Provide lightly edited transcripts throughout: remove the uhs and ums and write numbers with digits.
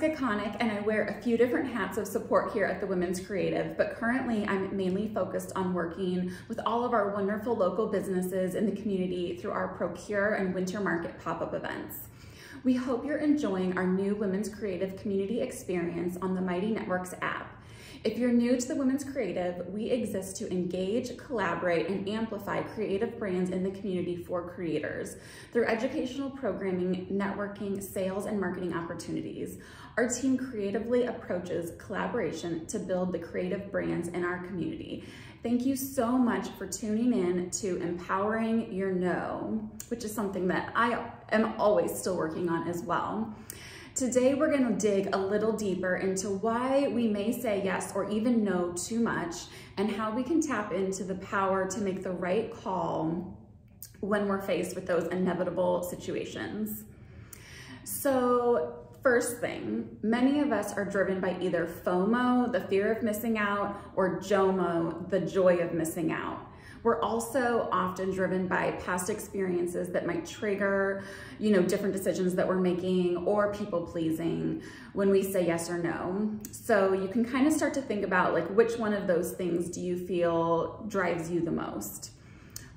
Jessica Connick, and I wear a few different hats of support here at the Women's Creative, but currently I'm mainly focused on working with all of our wonderful local businesses in the community through our Procure and Winter Market pop-up events. We hope you're enjoying our new Women's Creative community experience on the Mighty Networks app. If you're new to the Women's Creative, we exist to engage, collaborate, and amplify creative brands in the community for creators through educational programming, networking, sales, and marketing opportunities. Our team creatively approaches collaboration to build the creative brands in our community. Thank you so much for tuning in to Empowering Your No, which is something that I am always still working on as well. Today, we're going to dig a little deeper into why we may say yes or even no too much, and how we can tap into the power to make the right call when we're faced with those inevitable situations. So, first thing, many of us are driven by either FOMO, the fear of missing out, or JOMO, the joy of missing out. We're also often driven by past experiences that might trigger, different decisions that we're making, or people pleasing when we say yes or no. So you can kind of start to think about which one of those things do you feel drives you the most.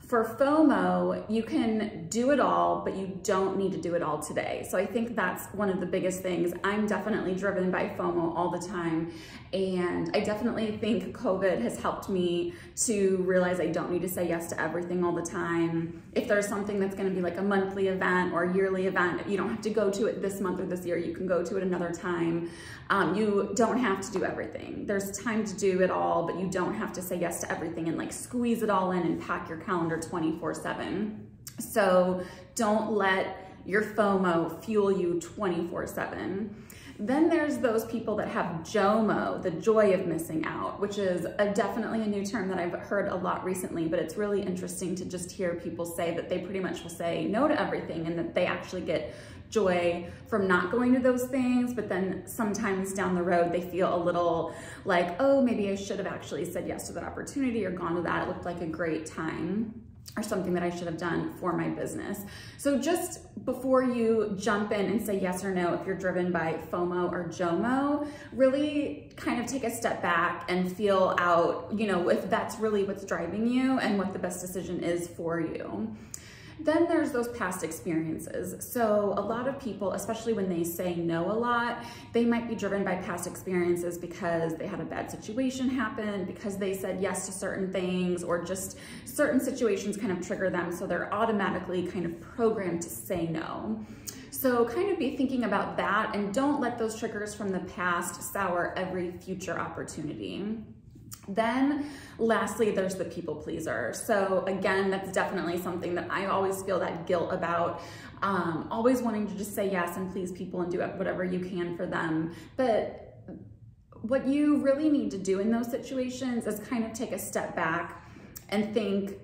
For FOMO, you can do it all, but you don't need to do it all today. So I think that's one of the biggest things. I'm definitely driven by FOMO all the time. And I definitely think COVID has helped me to realize I don't need to say yes to everything all the time. If there's something that's gonna be like a monthly event or a yearly event, you don't have to go to it this month or this year. You can go to it another time. You don't have to do everything. There's time to do it all, but you don't have to say yes to everything and squeeze it all in and pack your calendar 24/7. So don't let your FOMO fuel you 24/7. Then there's those people that have JOMO, the joy of missing out, which is definitely a new term that I've heard a lot recently, but it's really interesting to just hear people say that they pretty much will say no to everything and that they actually get joy from not going to those things, but then sometimes down the road they feel a little like, oh, maybe I should have actually said yes to that opportunity or gone to that. It looked like a great time, or something that I should have done for my business. So just before you jump in and say yes or no, if you're driven by FOMO or JOMO, really kind of take a step back and feel out, if that's really what's driving you and what the best decision is for you. Then there's those past experiences. So a lot of people, especially when they say no a lot, they might be driven by past experiences because they had a bad situation happen, because they said yes to certain things, or just certain situations kind of trigger them. So they're automatically kind of programmed to say no. So kind of be thinking about that, and don't let those triggers from the past sour every future opportunity. Then lastly, there's the people pleaser. So again, that's definitely something that I always feel that guilt about, always wanting to just say yes and please people and do whatever you can for them. But what you really need to do in those situations is kind of take a step back and think,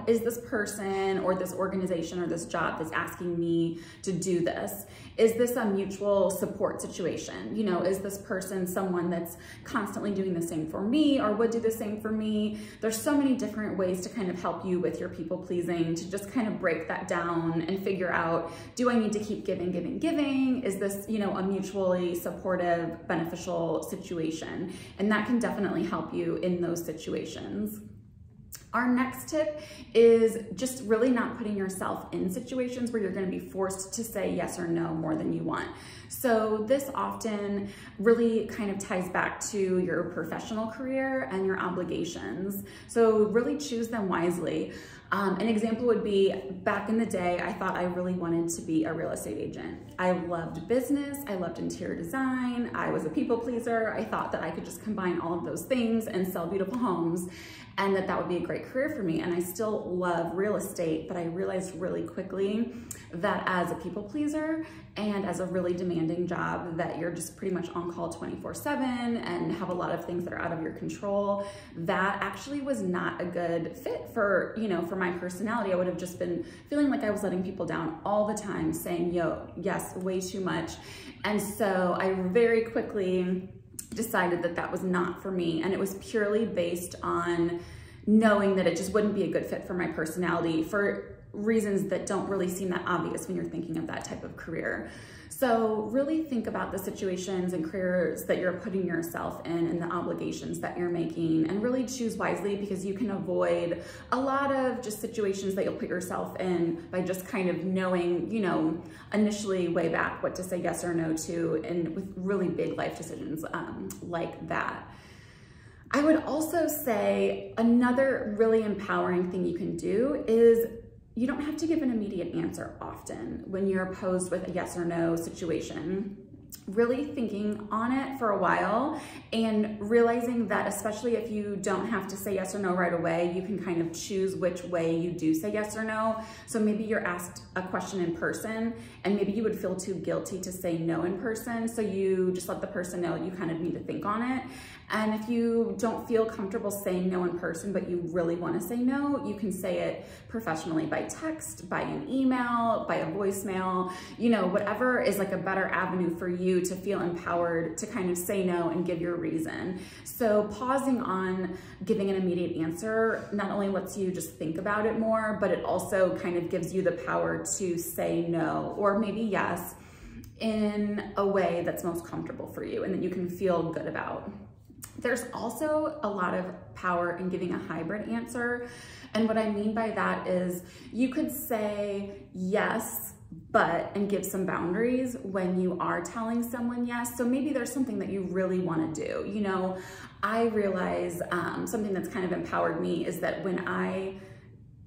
is this person or this organization or this job that's asking me to do this, is this a mutual support situation? Is this person someone that's constantly doing the same for me or would do the same for me? There's so many different ways to kind of help you with your people pleasing, to just kind of break that down and figure out, do I need to keep giving? Is this, a mutually supportive, beneficial situation? And that can definitely help you in those situations. Our next tip is just really not putting yourself in situations where you're going to be forced to say yes or no more than you want. So this often really kind of ties back to your professional career and your obligations. So really choose them wisely. An example would be, back in the day, I thought I really wanted to be a real estate agent. I loved business, I loved interior design, I was a people pleaser. I thought that I could just combine all of those things and sell beautiful homes, and that would be a great career for me. And I still love real estate, but I realized really quickly that as a people pleaser and as a really demanding job that you're just pretty much on call 24/7 and have a lot of things that are out of your control, that actually was not a good fit for, for my personality. I would have just been feeling like I was letting people down all the time, saying, yes, way too much. And so I very quickly decided that that was not for me. And it was purely based on knowing that it just wouldn't be a good fit for my personality. For reasons that don't really seem that obvious when you're thinking of that type of career. So really think about the situations and careers that you're putting yourself in and the obligations that you're making, and really choose wisely, because you can avoid a lot of just situations that you'll put yourself in by just kind of knowing, you know, initially way back what to say yes or no to, and with really big life decisions like that. I would also say another really empowering thing you can do is you don't have to give an immediate answer often when you're posed with a yes or no situation. Really thinking on it for a while and realizing that, especially if you don't have to say yes or no right away, you can kind of choose which way you do say yes or no. So maybe you're asked a question in person and maybe you would feel too guilty to say no in person. So you just let the person know you kind of need to think on it. And if you don't feel comfortable saying no in person, but you really want to say no, you can say it professionally by text, by an email, by a voicemail, you know, whatever is like a better avenue for you to feel empowered to kind of say no and give your reason. So pausing on giving an immediate answer not only lets you just think about it more, but it also kind of gives you the power to say no, or maybe yes, in a way that's most comfortable for you and that you can feel good about. There's also a lot of power in giving a hybrid answer. And what I mean by that is you could say yes, but, and give some boundaries when you are telling someone yes. So maybe there's something that you really want to do. You know, I realize something that's kind of empowered me is that when I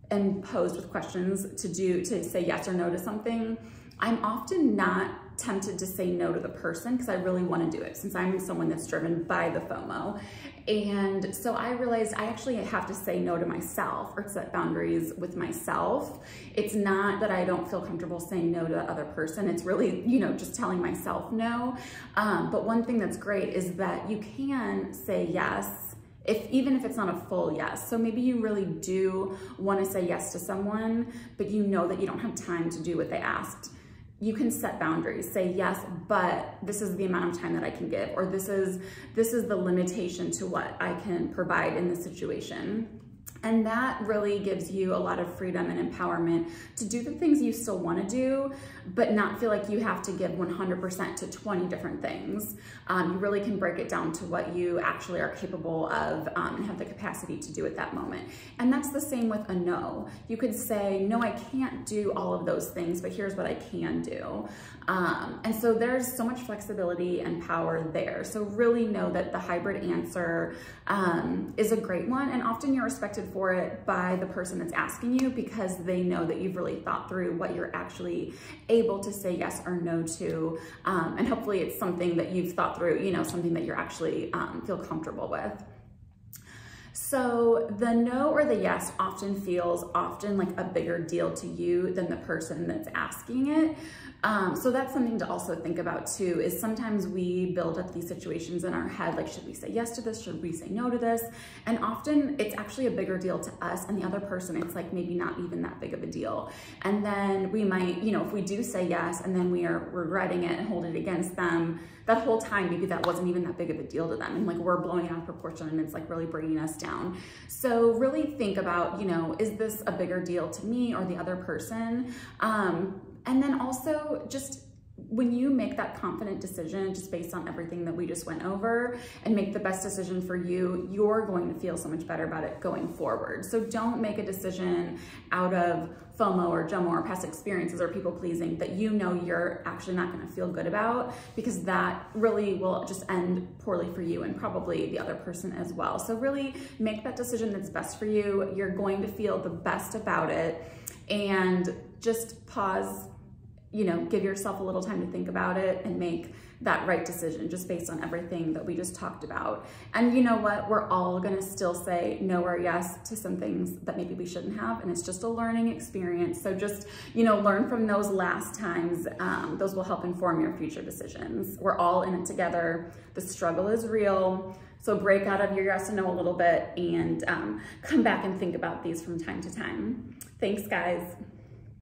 am posed with questions to say yes or no to something, I'm often not tempted to say no to the person because I really want to do it, since I'm someone that's driven by the FOMO. And so I realized I actually have to say no to myself, or set boundaries with myself. It's not that I don't feel comfortable saying no to the other person. It's really, you know, just telling myself no. But one thing that's great is that you can say yes, even if it's not a full yes. So maybe you really do want to say yes to someone, but you know that you don't have time to do what they asked. You can set boundaries, say yes, but this is the amount of time that I can give, or this is the limitation to what I can provide in this situation. And that really gives you a lot of freedom and empowerment to do the things you still want to do, but not feel like you have to give 100% to 20 different things. You really can break it down to what you actually are capable of and have the capacity to do at that moment. And that's the same with a no. You could say, no, I can't do all of those things, but here's what I can do. And so there's so much flexibility and power there. So really know that the hybrid answer is a great one, and often you're respected for it by the person that's asking you, because they know that you've really thought through what you're actually able to say yes or no to. And hopefully it's something that you've thought through, you know, something that you're actually feel comfortable with. So the no or the yes often feels like a bigger deal to you than the person that's asking it. So that's something to also think about too, is sometimes we build up these situations in our head, like, should we say yes to this? Should we say no to this? And often it's actually a bigger deal to us, and the other person, it's like maybe not even that big of a deal. And then we might, you know, if we do say yes and then we are regretting it and hold it against them, that whole time, maybe that wasn't even that big of a deal to them. And like, we're blowing it out of proportion and it's like really bringing us down. So really think about, you know, is this a bigger deal to me or the other person? And then also just when you make that confident decision, just based on everything that we just went over, and make the best decision for you, you're going to feel so much better about it going forward. So don't make a decision out of FOMO or JOMO or past experiences or people pleasing that you know you're actually not going to feel good about, because that really will just end poorly for you and probably the other person as well. So really make that decision that's best for you. You're going to feel the best about it, and just pause, you know, give yourself a little time to think about it and make that right decision just based on everything that we just talked about. And you know what? We're all gonna still say no or yes to some things that maybe we shouldn't have, and it's just a learning experience. So just, you know, learn from those last times. Those will help inform your future decisions. We're all in it together. The struggle is real. So break out of your yes and no a little bit and come back and think about these from time to time. Thanks, guys.